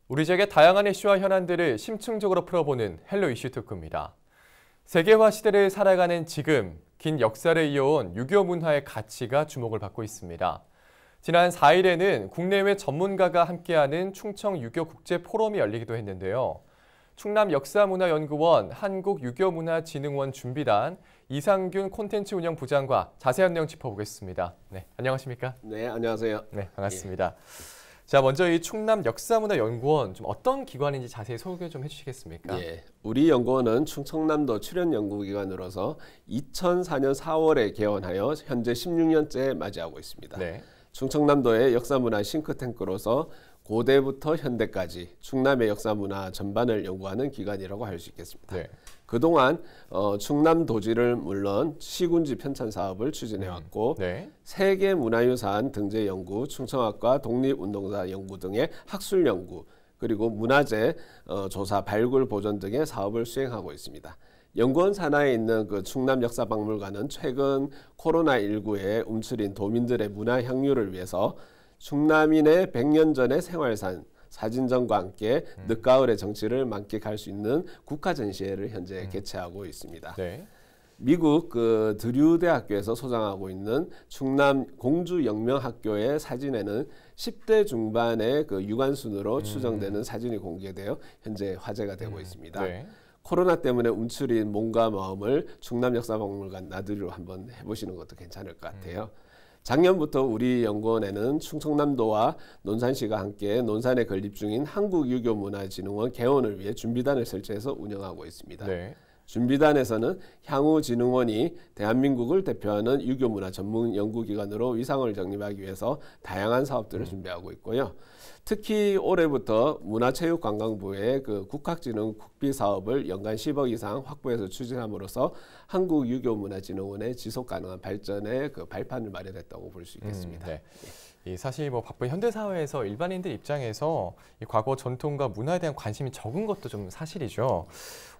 우리 지역의 다양한 이슈와 현안들을 심층적으로 풀어보는 헬로 이슈 토크입니다. 세계화 시대를 살아가는 지금, 긴 역사를 이어온 유교 문화의 가치가 주목을 받고 있습니다. 지난 4일에는 국내외 전문가가 함께하는 충청 유교 국제 포럼이 열리기도 했는데요. 충남 역사문화연구원 한국유교문화진흥원 준비단 이상균 콘텐츠 운영 부장과 자세한 내용 짚어보겠습니다. 네, 안녕하십니까? 네, 안녕하세요. 네, 반갑습니다. 자, 먼저 이 충남 역사문화연구원 좀 어떤 기관인지 자세히 소개 좀 해주시겠습니까? 예, 우리 연구원은 충청남도 출연연구기관으로서 2004년 4월에 개원하여 현재 16년째 맞이하고 있습니다. 네. 충청남도의 역사문화 싱크탱크로서 고대부터 현대까지 충남의 역사문화 전반을 연구하는 기관이라고 할 수 있겠습니다. 네. 그동안 충남도지를 물론 시군지 편찬 사업을 추진해왔고 네. 세계문화유산 등재 연구, 충청학과 독립운동사 연구 등의 학술 연구, 그리고 문화재 조사, 발굴, 보존 등의 사업을 수행하고 있습니다. 연구원 산하에 있는 그 충남역사박물관은 최근 코로나19에 움츠린 도민들의 문화 향유를 위해서 충남인의 100년 전의 생활산, 사진전과 함께 늦가을의 정치를 만끽할 수 있는 국가 전시회를 현재 개최하고 있습니다. 네. 미국 그 드류 대학교에서 소장하고 있는 충남 공주영명학교의 사진에는 10대 중반의 그 유관순으로 추정되는 사진이 공개되어 현재 화제가 되고 있습니다. 네. 코로나 때문에 움츠린 몸과 마음을 충남역사박물관 나들이로 한번 해보시는 것도 괜찮을 것 같아요. 작년부터 우리 연구원에는 충청남도와 논산시가 함께 논산에 건립 중인 한국유교문화진흥원 개원을 위해 준비단을 설치해서 운영하고 있습니다. 네. 준비단에서는 향후 진흥원이 대한민국을 대표하는 유교문화 전문 연구기관으로 위상을 정립하기 위해서 다양한 사업들을 준비하고 있고요. 특히 올해부터 문화체육관광부의 그 국학진흥 국비 사업을 연간 10억 이상 확보해서 추진함으로써 한국유교문화진흥원의 지속가능한 발전의 그 발판을 마련했다고 볼 수 있겠습니다. 네. 이 사실 뭐 바쁜 현대 사회에서 일반인들 입장에서 이 과거 전통과 문화에 대한 관심이 적은 것도 좀 사실이죠.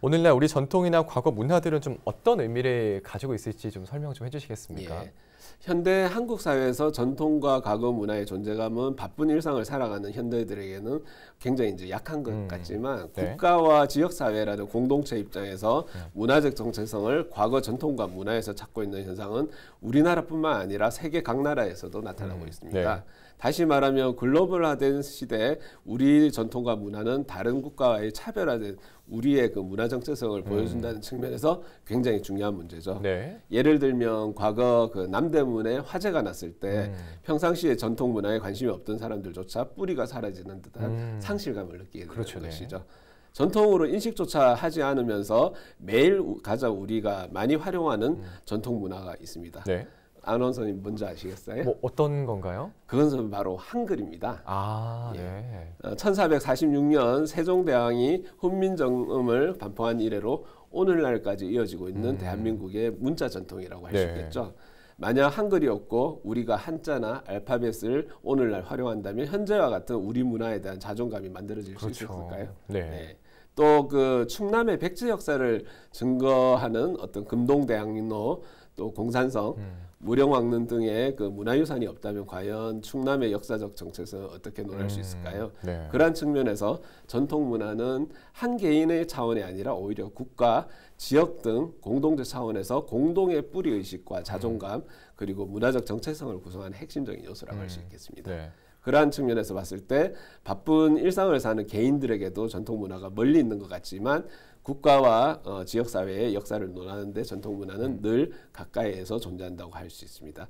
오늘날 우리 전통이나 과거 문화들은 좀 어떤 의미를 가지고 있을지 좀 설명 좀 해주시겠습니까? 예. 현대 한국 사회에서 전통과 과거 문화의 존재감은 바쁜 일상을 살아가는 현대인들에게는 굉장히 이제 약한 것 같지만 네. 국가와 지역 사회라는 공동체 입장에서 문화적 정체성을 과거 전통과 문화에서 찾고 있는 현상은 우리나라뿐만 아니라 세계 각 나라에서도 나타나고 있습니다. 네. 다시 말하면 글로벌화된 시대에 우리 전통과 문화는 다른 국가와의 차별화된 우리의 그 문화 정체성을 보여준다는 측면에서 굉장히 중요한 문제죠. 네. 예를 들면 과거 그 남대문에 화재가 났을 때 평상시에 전통 문화에 관심이 없던 사람들조차 뿌리가 사라지는 듯한 상실감을 느끼게 되는 그렇죠, 네. 것이죠. 전통으로 인식조차 하지 않으면서 매일 가장 우리가 많이 활용하는 전통 문화가 있습니다. 네. 아나운서님 뭔지 아시겠어요? 뭐 어떤 건가요? 그것은 바로 한글입니다. 아, 예. 네. 1446년 세종대왕이 훈민정음을 반포한 이래로 오늘날까지 이어지고 있는 대한민국의 문자 전통이라고 할 수 네. 있겠죠. 만약 한글이 없고 우리가 한자나 알파벳을 오늘날 활용한다면 현재와 같은 우리 문화에 대한 자존감이 만들어질 수 있을까요? 네. 네. 또 그 충남의 백제 역사를 증거하는 어떤 금동대학로, 또 공산성, 무령왕릉 등의 그 문화유산이 없다면 과연 충남의 역사적 정체성을 어떻게 논할 수 있을까요? 네. 그러한 측면에서 전통 문화는 한 개인의 차원이 아니라 오히려 국가, 지역 등 공동체 차원에서 공동의 뿌리의식과 자존감 그리고 문화적 정체성을 구성하는 핵심적인 요소라고 할 수 있겠습니다. 네. 그러한 측면에서 봤을 때 바쁜 일상을 사는 개인들에게도 전통 문화가 멀리 있는 것 같지만 국가와 지역사회의 역사를 논하는데 전통 문화는 늘 가까이에서 존재한다고 할 수 있습니다.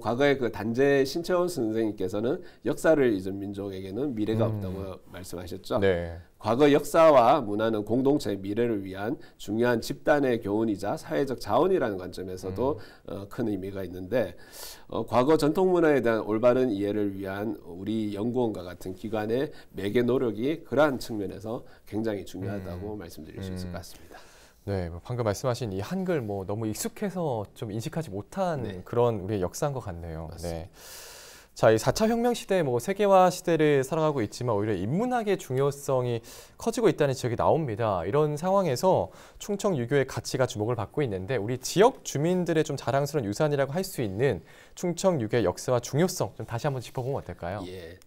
과거에 그 단재 신채원 선생님께서는 역사를 잊은 민족에게는 미래가 없다고 말씀하셨죠. 네. 과거 역사와 문화는 공동체의 미래를 위한 중요한 집단의 교훈이자 사회적 자원이라는 관점에서도 큰 의미가 있는데 과거 전통 문화에 대한 올바른 이해를 위한 우리 연구원과 같은 기관의 매개 노력이 그러한 측면에서 굉장히 중요하다고 말씀드릴 수 있을 것 같습니다. 네, 뭐 방금 말씀하신 이 한글 뭐 너무 익숙해서 좀 인식하지 못한 네. 그런 우리의 역사인 것 같네요. 맞습니다. 네. 자, 이 4차 혁명 시대 뭐 세계화 시대를 살아가고 있지만 오히려 인문학의 중요성이 커지고 있다는 지적이 나옵니다. 이런 상황에서 충청 유교의 가치가 주목을 받고 있는데 우리 지역 주민들의 좀 자랑스러운 유산이라고 할 수 있는 충청 유교의 역사와 중요성 좀 다시 한번 짚어보면 어떨까요? 예.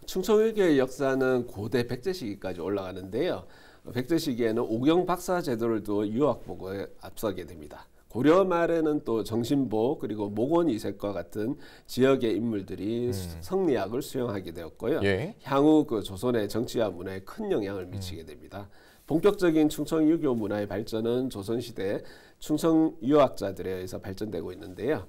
충청유교의 역사는 고대 백제 시기까지 올라가는데요. 백제 시기에는 오경 박사 제도를 두어 유학보고에 앞서게 됩니다. 고려 말에는 또 정신보 그리고 목원 이색과 같은 지역의 인물들이 성리학을 수용하게 되었고요. 예. 향후 그 조선의 정치와 문화에 큰 영향을 미치게 됩니다. 본격적인 충청 유교 문화의 발전은 조선시대 충청 유학자들에 의해서 발전되고 있는데요.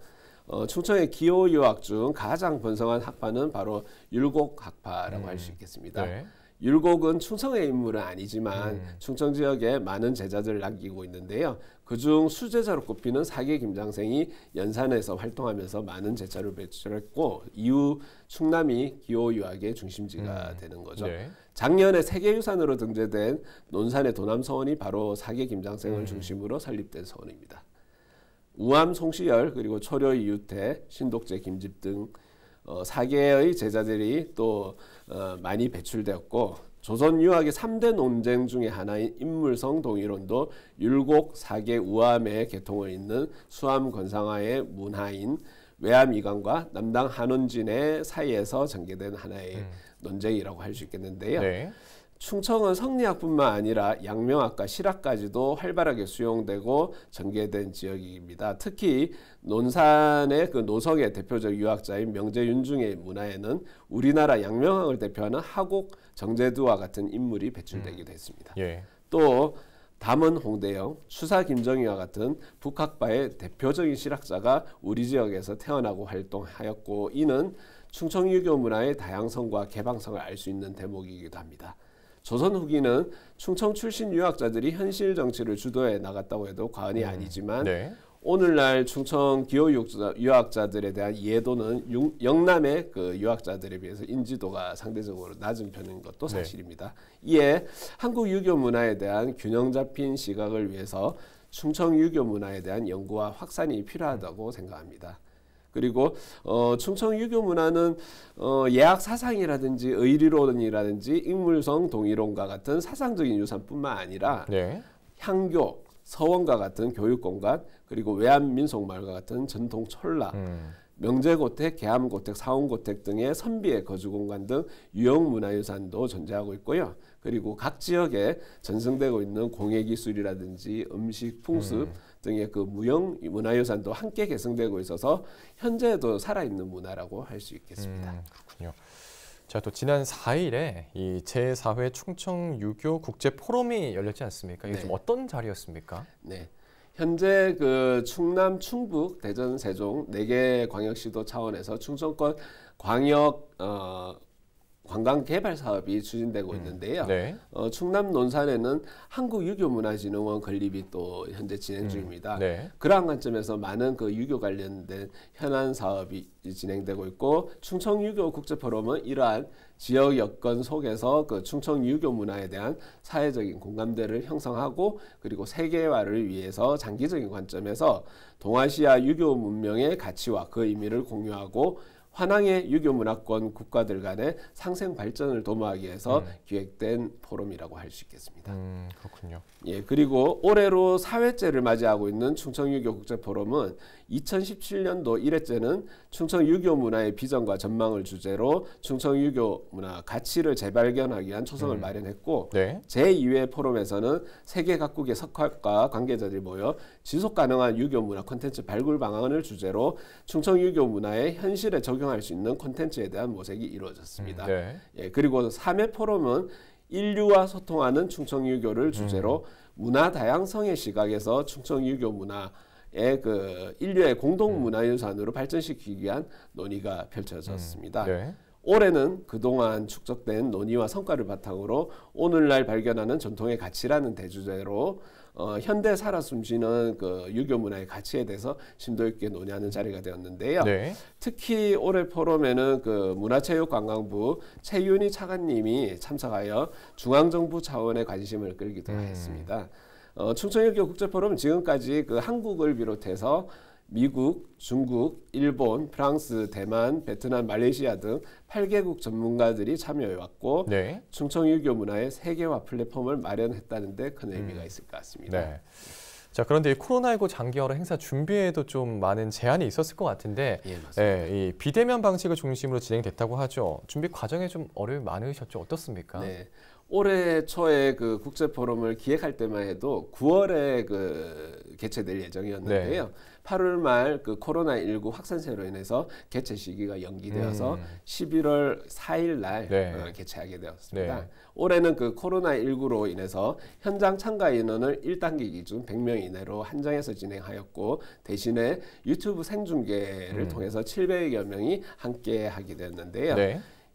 충청의 기호 유학 중 가장 번성한 학파는 바로 율곡 학파라고 할 수 있겠습니다. 네. 율곡은 충청의 인물은 아니지만 충청 지역에 많은 제자들을 남기고 있는데요. 그중 수제자로 꼽히는 사계 김장생이 연산에서 활동하면서 많은 제자를 배출했고 이후 충남이 기호 유학의 중심지가 되는 거죠. 네. 작년에 세계유산으로 등재된 논산의 도남서원이 바로 사계 김장생을 중심으로 설립된 서원입니다. 우암 송시열 그리고 초려 이유태, 신독재 김집 등 사계의 제자들이 또 많이 배출되었고 조선 유학의 3대 논쟁 중의 하나인 인물성 동일론도 율곡 사계 우암의 계통을 잇는 수암 권상화의 문하인 외암 이강과 남당 한원진의 사이에서 전개된 하나의 논쟁이라고 할 수 있겠는데요. 네. 충청은 성리학뿐만 아니라 양명학과 실학까지도 활발하게 수용되고 전개된 지역입니다. 특히 논산의 그 노석의 대표적 유학자인 명제윤중의 문화에는 우리나라 양명학을 대표하는 하곡 정제두와 같은 인물이 배출되기도 했습니다. 예. 또 담은 홍대영, 추사 김정희와 같은 북학파의 대표적인 실학자가 우리 지역에서 태어나고 활동하였고 이는 충청유교 문화의 다양성과 개방성을 알 수 있는 대목이기도 합니다. 조선 후기는 충청 출신 유학자들이 현실 정치를 주도해 나갔다고 해도 과언이 아니지만 네. 오늘날 충청 기호 유학자들에 대한 이해도는 영남의 그 유학자들에 비해서 인지도가 상대적으로 낮은 편인 것도 사실입니다. 이에 한국 유교 문화에 대한 균형 잡힌 시각을 위해서 충청 유교 문화에 대한 연구와 확산이 필요하다고 생각합니다. 그리고 충청 유교 문화는 예학 사상이라든지 의리론이라든지 인물성 동의론과 같은 사상적인 유산뿐만 아니라 네. 향교, 서원과 같은 교육공간 그리고 외암민속마을과 같은 전통 촌락, 명제고택, 계암고택, 사원고택 등의 선비의 거주공간 등 유형문화유산도 존재하고 있고요. 그리고 각 지역에 전승되고 있는 공예기술이라든지 음식, 풍습 등의 그 무형 문화유산도 함께 계승되고 있어서 현재도 살아있는 문화라고 할 수 있겠습니다. 그렇군요. 자, 또 지난 4일에 이 제4회 충청유교 국제포럼이 열렸지 않습니까? 이게 네. 좀 어떤 자리였습니까? 네. 현재 그 충남, 충북, 대전, 세종 4개 광역시도 차원에서 충청권 광역 관광 개발 사업이 추진되고 있는데요. 네. 충남 논산에는 한국유교문화진흥원 건립이 또 현재 진행 중입니다. 네. 그러한 관점에서 많은 그 유교 관련된 현안 사업이 진행되고 있고 충청유교 국제포럼은 이러한 지역 여건 속에서 그 충청 유교 문화에 대한 사회적인 공감대를 형성하고 그리고 세계화를 위해서 장기적인 관점에서 동아시아 유교 문명의 가치와 그 의미를 공유하고 환왕의 유교 문화권 국가들 간의 상생 발전을 도모하기 위해서 기획된 포럼이라고 할 수 있겠습니다. 그렇군요. 예, 그리고 올해로 4회째를 맞이하고 있는 충청유교 국제포럼은 2017년도 1회째는 충청유교 문화의 비전과 전망을 주제로 충청유교 문화 가치를 재발견하기 위한 초성을 마련했고 네. 제2회 포럼에서는 세계 각국의 석학과 관계자들이 모여 지속가능한 유교 문화 콘텐츠 발굴 방안을 주제로 충청유교 문화의 현실에 적용할 수 있는 콘텐츠에 대한 모색이 이루어졌습니다. 네. 예, 그리고 3회 포럼은 인류와 소통하는 충청유교를 주제로 문화 다양성의 시각에서 충청유교 문화의 그 인류의 공동 문화유산으로 발전시키기 위한 논의가 펼쳐졌습니다. 네. 올해는 그동안 축적된 논의와 성과를 바탕으로 오늘날 발견하는 전통의 가치라는 대주제로 현대 살아 숨쉬는 그 유교 문화의 가치에 대해서 심도 있게 논의하는 자리가 되었는데요. 네. 특히 올해 포럼에는 그 문화체육관광부 최윤희 차관님이 참석하여 중앙정부 차원의 관심을 끌기도 했습니다. 충청유교 국제포럼은 지금까지 그 한국을 비롯해서 미국, 중국, 일본, 프랑스, 대만, 베트남, 말레이시아 등 8개국 전문가들이 참여해왔고 네. 충청유교 문화의 세계화 플랫폼을 마련했다는 데 큰 의미가 있을 것 같습니다. 네. 자, 그런데 이 코로나19 장기 여러 행사 준비에도 좀 많은 제한이 있었을 것 같은데, 예, 맞습니다. 이 비대면 방식을 중심으로 진행됐다고 하죠. 준비 과정에 좀 어려움이 많으셨죠? 어떻습니까? 네. 올해 초에 그 국제 포럼을 기획할 때만 해도 9월에 개최될 예정이었는데요. 8월 말 그 코로나19 확산세로 인해서 개최 시기가 연기되어서 11월 4일 날 개최하게 되었습니다. 올해는 그 코로나19로 인해서 현장 참가 인원을 1단계 기준 100명 이내로 한정해서 진행하였고, 대신에 유튜브 생중계를 통해서 700여 명이 함께 하게 되었는데요.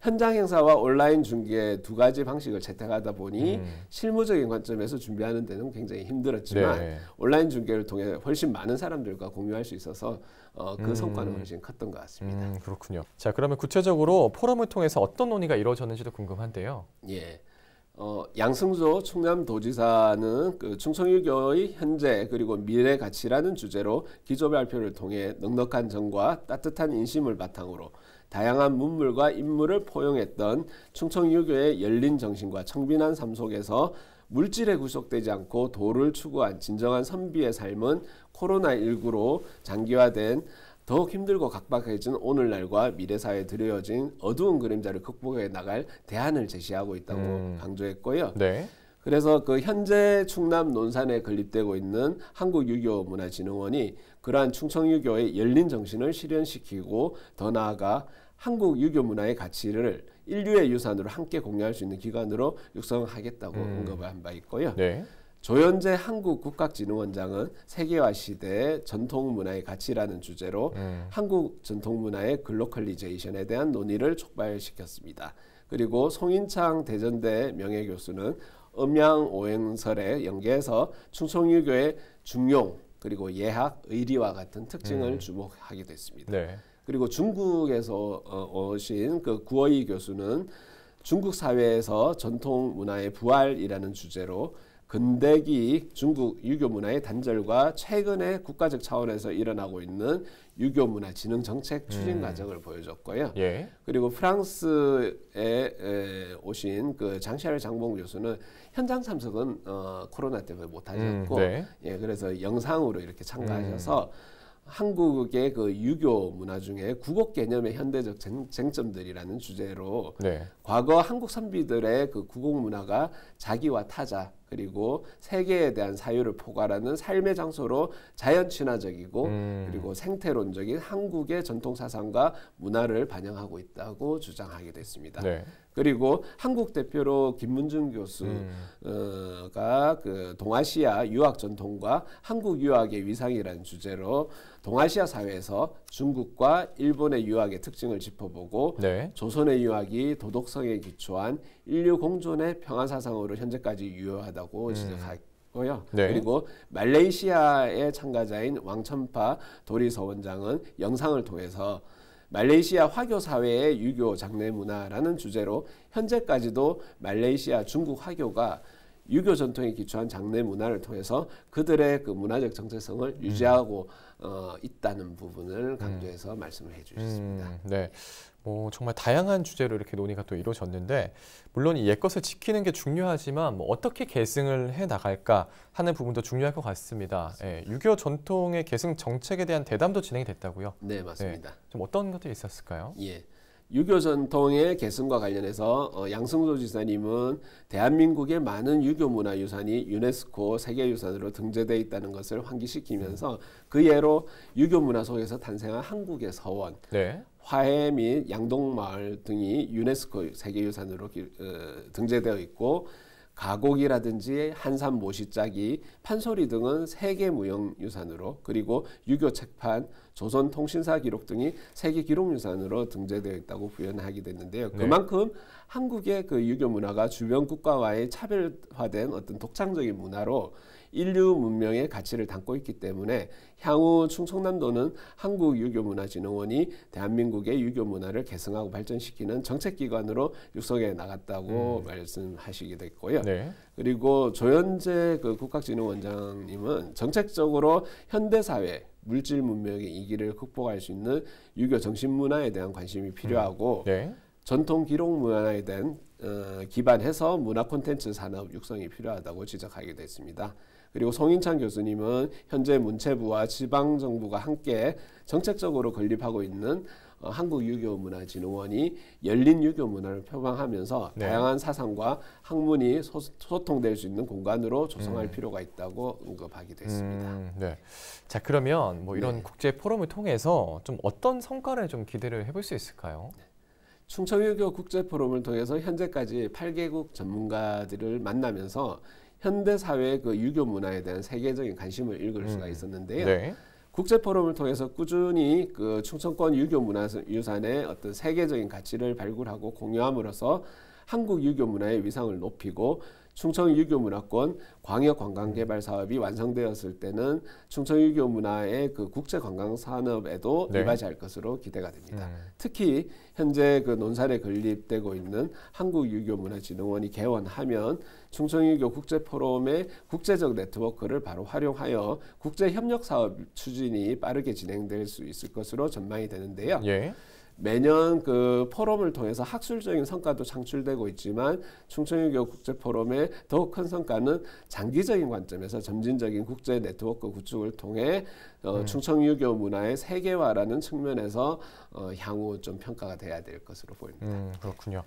현장 행사와 온라인 중계 두 가지 방식을 채택하다 보니 실무적인 관점에서 준비하는 데는 굉장히 힘들었지만 온라인 중계를 통해 훨씬 많은 사람들과 공유할 수 있어서 그 성과는 훨씬 컸던 것 같습니다. 그렇군요. 자, 그러면 구체적으로 포럼을 통해서 어떤 논의가 이루어졌는지도 궁금한데요. 예. 양승조 충남도지사는 그 충청유교의 현재 그리고 미래 가치라는 주제로 기조 발표를 통해 넉넉한 정과 따뜻한 인심을 바탕으로 다양한 문물과 인물을 포용했던 충청유교의 열린 정신과 청빈한 삶 속에서 물질에 구속되지 않고 도를 추구한 진정한 선비의 삶은 코로나19로 장기화된 더욱 힘들고 각박해진 오늘날과 미래사회에 드려진 어두운 그림자를 극복해 나갈 대안을 제시하고 있다고 강조했고요. 그래서 그 현재 충남 논산에 건립되고 있는 한국유교문화진흥원이 그러한 충청유교의 열린 정신을 실현시키고 더 나아가 한국 유교 문화의 가치를 인류의 유산으로 함께 공유할 수 있는 기관으로 육성하겠다고 언급을 한 바 있고요. 조현재 한국국학진흥원장은 세계화 시대의 전통문화의 가치라는 주제로 한국 전통문화의 글로컬리제이션에 대한 논의를 촉발시켰습니다. 그리고 송인창 대전대 명예교수는 음양오행설에 연계해서 충청유교의 중용 그리고 예학, 의리와 같은 특징을 주목하게 됐습니다. 그리고 중국에서 오신 그 구어이 교수는 중국 사회에서 전통 문화의 부활이라는 주제로 근대기 중국 유교 문화의 단절과 최근에 국가적 차원에서 일어나고 있는 유교 문화 진흥 정책 추진 과정을 보여줬고요. 그리고 프랑스에 오신 그 장샤르 장봉 교수는 현장 참석은 코로나 때문에 못하셨고, 그래서 영상으로 이렇게 참가하셔서 한국의 그 유교 문화 중에 국악 개념의 현대적 쟁점들이라는 주제로 과거 한국 선비들의 그 국악 문화가 자기와 타자 그리고 세계에 대한 사유를 포괄하는 삶의 장소로 자연 친화적이고 그리고 생태론적인 한국의 전통 사상과 문화를 반영하고 있다고 주장하게 됐습니다. 그리고 한국 대표로 김문중 교수가 그 동아시아 유학 전통과 한국 유학의 위상이라는 주제로 동아시아 사회에서 중국과 일본의 유학의 특징을 짚어보고 조선의 유학이 도덕성에 기초한 인류 공존의 평화 사상으로 현재까지 유효하다고 지적하고요. 그리고 말레이시아의 참가자인 왕천파 도리서원장은 영상을 통해서 말레이시아 화교 사회의 유교 장례 문화라는 주제로 현재까지도 말레이시아 중국 화교가 유교 전통에 기초한 장례 문화를 통해서 그들의 그 문화적 정체성을 유지하고 있다는 부분을 강조해서 말씀을 해주셨습니다. 뭐 정말 다양한 주제로 이렇게 논의가 또 이루어졌는데, 물론 이 옛것을 지키는 게 중요하지만 뭐 어떻게 계승을 해 나갈까 하는 부분도 중요할 것 같습니다. 유교 전통의 계승 정책에 대한 대담도 진행이 됐다고요? 네, 맞습니다. 좀 어떤 것들이 있었을까요? 유교 전통의 계승과 관련해서 양승조 지사님은 대한민국의 많은 유교 문화 유산이 유네스코 세계유산으로 등재되어 있다는 것을 환기시키면서 그 예로 유교 문화 속에서 탄생한 한국의 서원, 화해 및 양동마을 등이 유네스코 세계유산으로 등재되어 있고, 가곡이라든지 한산 모시짜기, 판소리 등은 세계무형유산으로, 그리고 유교 책판, 조선 통신사 기록 등이 세계 기록유산으로 등재되어 있다고 부연하게 됐는데요. 그만큼 한국의 그 유교 문화가 주변 국가와의 차별화된 어떤 독창적인 문화로 인류 문명의 가치를 담고 있기 때문에 향후 충청남도는 한국유교문화진흥원이 대한민국의 유교 문화를 계승하고 발전시키는 정책기관으로 육성해 나갔다고 말씀하시게 됐고요. 그리고 조현재 그 국학진흥원장님은 정책적으로 현대사회 물질 문명의 이기를 극복할 수 있는 유교 정신문화에 대한 관심이 필요하고 전통 기록 문화에 대한 기반해서 문화 콘텐츠 산업 육성이 필요하다고 지적하게 됐습니다. 그리고 송인찬 교수님은 현재 문체부와 지방정부가 함께 정책적으로 건립하고 있는 한국유교문화진흥원이 열린 유교 문화를 표방하면서 네. 다양한 사상과 학문이 소통될 수 있는 공간으로 조성할 필요가 있다고 언급하기도 했습니다. 네. 자, 그러면 뭐 이런 네. 국제 포럼을 통해서 좀 어떤 성과를 좀 기대를 해볼 수 있을까요? 충청유교 국제포럼을 통해서 현재까지 8개국 전문가들을 만나면서 현대 사회의 그 유교 문화에 대한 세계적인 관심을 읽을 수가 있었는데요. 네. 국제포럼을 통해서 꾸준히 그 충청권 유교 문화유산의 어떤 세계적인 가치를 발굴하고 공유함으로써 한국 유교 문화의 위상을 높이고 충청 유교 문화권 광역 관광 개발 사업이 완성되었을 때는 충청 유교 문화의 그 국제 관광 산업에도 네. 이바지할 것으로 기대가 됩니다. 특히 현재 그 논산에 건립되고 있는 한국유교문화진흥원이 개원하면 충청유교 국제포럼의 국제적 네트워크를 바로 활용하여 국제 협력 사업 추진이 빠르게 진행될 수 있을 것으로 전망이 되는데요. 예. 매년 그 포럼을 통해서 학술적인 성과도 창출되고 있지만 충청유교 국제포럼의 더욱 큰 성과는 장기적인 관점에서 점진적인 국제 네트워크 구축을 통해 충청유교 문화의 세계화라는 측면에서 향후 좀 평가가 돼야 될 것으로 보입니다. 그렇군요.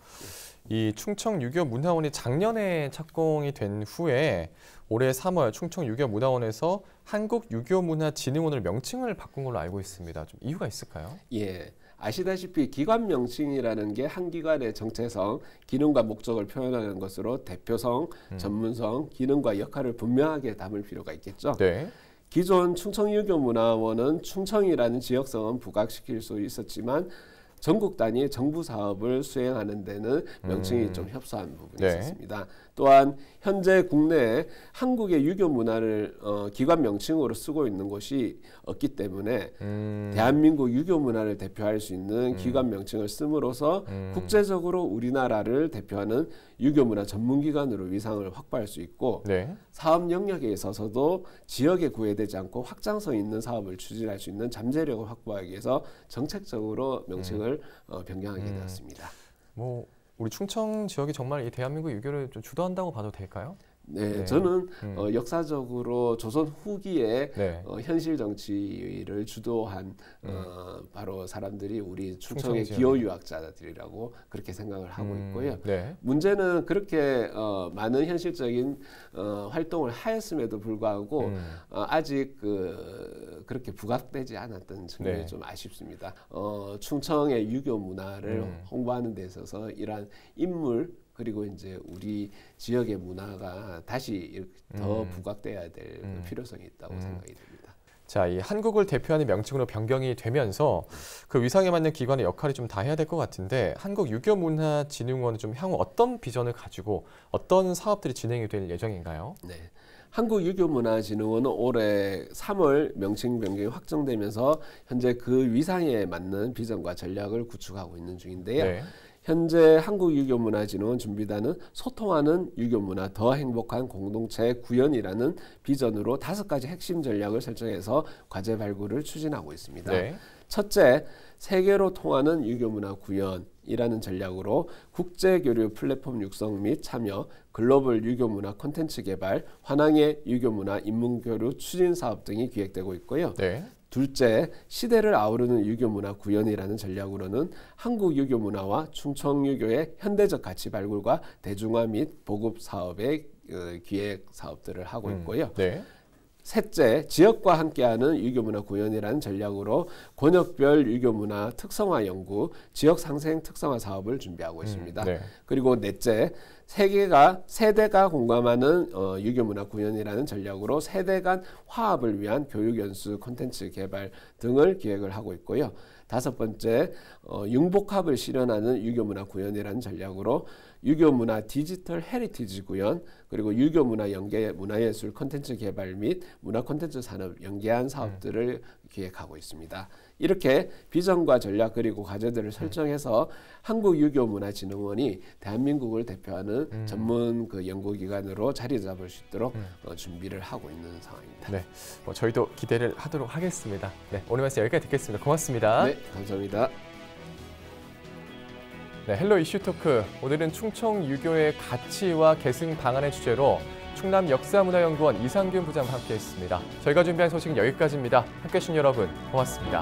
이 충청유교문화원이 작년에 착공이 된 후에 올해 3월 충청유교문화원에서 한국유교문화진흥원을 명칭을 바꾼 걸로 알고 있습니다. 좀 이유가 있을까요? 예. 아시다시피 기관 명칭이라는 게 한 기관의 정체성, 기능과 목적을 표현하는 것으로 대표성, 전문성, 기능과 역할을 분명하게 담을 필요가 있겠죠. 네. 기존 충청유교문화원은 충청이라는 지역성은 부각시킬 수 있었지만 전국 단위 정부 사업을 수행하는 데는 명칭이 좀 협소한 부분이 네. 있었습니다. 또한 현재 국내에 한국의 유교 문화를 기관 명칭으로 쓰고 있는 곳이 없기 때문에 대한민국 유교 문화를 대표할 수 있는 기관 명칭을 씀으로써 국제적으로 우리나라를 대표하는 유교 문화 전문기관으로 위상을 확보할 수 있고 네. 사업 영역에 있어서도 지역에 구애되지 않고 확장성 있는 사업을 추진할 수 있는 잠재력을 확보하기 위해서 정책적으로 명칭을 변경하게 되었습니다. 뭐 우리 충청 지역이 정말 이 대한민국 유교를 좀 주도한다고 봐도 될까요? 네, 네. 저는 역사적으로 조선 후기에 네. 현실 정치를 주도한 바로 사람들이 우리 충청의 충청 기호 유학자들이라고 그렇게 생각을 하고 있고요. 네. 문제는 그렇게 많은 현실적인 활동을 하였음에도 불구하고 아직 그렇게 부각되지 않았던 측면이 네. 좀 아쉽습니다. 충청의 유교 문화를 홍보하는 데 있어서 이러한 인물 그리고 이제 우리 지역의 문화가 다시 더 부각돼야 될 필요성이 있다고 생각이 됩니다. 자, 이 한국을 대표하는 명칭으로 변경이 되면서 그 위상에 맞는 기관의 역할이 좀 다해야 될 것 같은데 한국유교문화진흥원은 좀 향후 어떤 비전을 가지고 어떤 사업들이 진행이 될 예정인가요? 네. 한국유교문화진흥원은 올해 3월 명칭 변경이 확정되면서 현재 그 위상에 맞는 비전과 전략을 구축하고 있는 중인데요. 네. 현재 한국유교문화진흥원 준비단은 소통하는 유교문화 더 행복한 공동체 구현이라는 비전으로 5가지 핵심 전략을 설정해서 과제 발굴을 추진하고 있습니다. 네. 첫째, 세계로 통하는 유교문화 구현이라는 전략으로 국제교류 플랫폼 육성 및 참여, 글로벌 유교문화 콘텐츠 개발, 환항의 유교문화 인문교류 추진 사업 등이 기획되고 있고요. 네. 둘째, 시대를 아우르는 유교문화 구현이라는 전략으로는 한국 유교문화와 충청유교의 현대적 가치 발굴과 대중화 및 보급 사업의 기획 사업들을 하고 있고요. 네. 셋째, 지역과 함께하는 유교문화 구현이라는 전략으로 권역별 유교문화 특성화 연구, 지역 상생 특성화 사업을 준비하고 있습니다. 네. 그리고 넷째, 세대가 공감하는 유교문화 구현이라는 전략으로 세대 간 화합을 위한 교육 연수 콘텐츠 개발 등을 기획을 하고 있고요. 다섯 번째, 융복합을 실현하는 유교문화 구현이라는 전략으로 유교문화 디지털 헤리티지 구현, 그리고 유교문화 연계 문화예술 콘텐츠 개발 및 문화 콘텐츠 산업 연계한 사업들을 기획하고 있습니다. 이렇게 비전과 전략 그리고 과제들을 설정해서 한국유교문화진흥원이 대한민국을 대표하는 전문 그 연구기관으로 자리 잡을 수 있도록 준비를 하고 있는 상황입니다. 네. 저희도 기대를 하도록 하겠습니다. 네. 오늘 말씀 여기까지 듣겠습니다. 고맙습니다. 네, 감사합니다. 네, 헬로 이슈 토크. 오늘은 충청 유교의 가치와 계승 방안의 주제로 충남 역사문화연구원 이상균 부장과 함께했습니다. 저희가 준비한 소식은 여기까지입니다. 함께해 주신 여러분 고맙습니다.